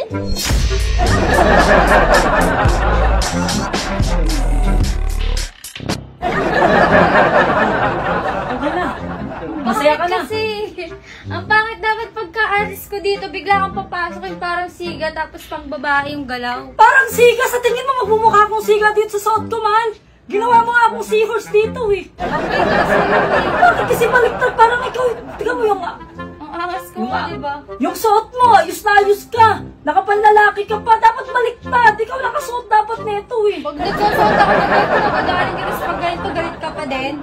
Okay na. Masaya ka na. Kasi, ang pangit dapat pagka-alis ko dito, bigla kang papasok yung parang siga, tapos pang babae yung galaw. Parang siga. Sa tingin mo magmumukha akong siga dito sa suot ko, mahal. Ginawa mo nga akong seahorse dito eh. Okay kasi yun eh. Bakit kasi baliktad? Parang ikaw, tingnan mo yung... Ang angas ko nga, diba? Yung suot mo, ayos na ayos ka. Nakapanlalaki ka pa. Dapat baliktad. Ikaw nakasuot dapat nito eh. Pag nagsusuot ako na ganito, nagagaling ka, tapos pag ganito, galit ka pa din.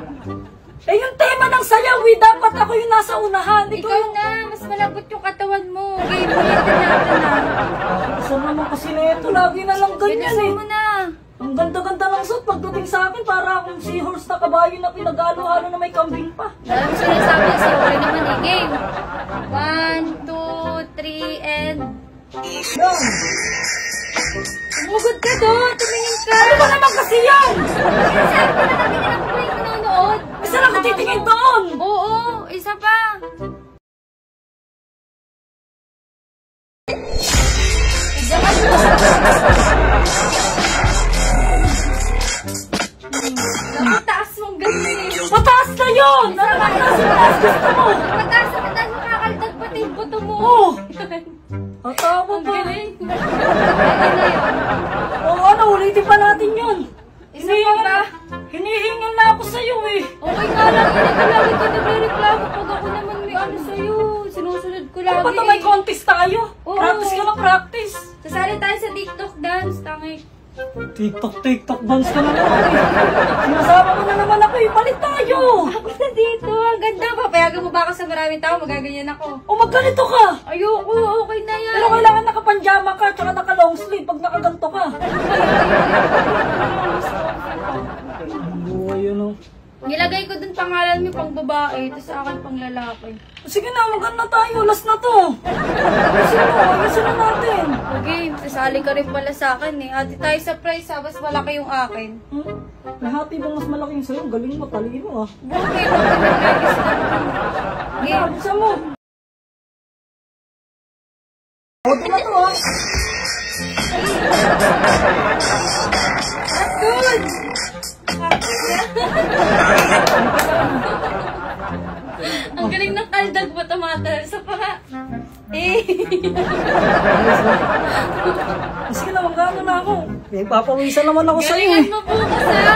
Eh yung tema ng sayaw eh. Dapat ako yung nasa unahan. Ikaw na, mas malambot yung katawan mo. Game mo yan, natin na. Saan naman kasi nito? Lagi na lang ganyan Binasan eh. mo na. Ang ganda-ganda ng suot. Pagdating sa akin, para akong seahorse na kabayo na pinag-halo-halo na may kambing pa. Alam mo sinasabi niya sa'yo, okay naman eh. Game. 1, 2, 3, and... Yan. Umugod ka doon, tumingin ka. Ano ba naman kasi yan? Sinasabi ko na namin ako pa yung nanonood. Isa lang ako titingin doon. Oo, isa pa. Nakataas mong ganyan eh. Mataas na yun! Mataas yung taas gusto mo! Mataas na mataas, makakaldag pati yung buto mo. Oo! Atawa Ang ba? galing. Ganyan na yun. Oo, ano, ulitin pa natin yun. Isa pa ba? Hinihingin na ako sa'yo eh. Okay nga lang, lagi ka nagre-reklamo pag ako naman may ano sa'yo. Sinusunod ko lagi. Ba't may contest tayo? Oo. Practice ka na practice. Sasali tayo sa TikTok dance, tangay. TikTok dance ka na naman eh. Sinasama mo na naman ako eh. Palit tayo. Ako na dito, ang ganda. Papayagan mo ba ako sa maraming tao? Magaganyan ako. O magganito ka. Ayoko, okay na yan. Pero kailangan nakapanjama ka tsaka naka-long sleeve pag nakaganto ka. Buhay yun oh. Nilagay ko dun pangalan mo pang babae, tapos sa akin pang lalaki. Sige na, maganda tayo. Last na to. Ayusin na natin. Okay, sasali ka rin pala sa akin eh. Ati tayo sa price ha, mas malaki yung akin. May hati bang mas malaki yung sa'yo? Galing mo, talino ah. Bakit? Bakit nag-register ka? Game. Buksan mo. Auto na to ah. Good! Ang galing ng kaldag mo, tumatal sa pa. Eh. Sige na, magkano na ako. May papawisan naman ako sa'yo eh. Galingan mo bukas ha.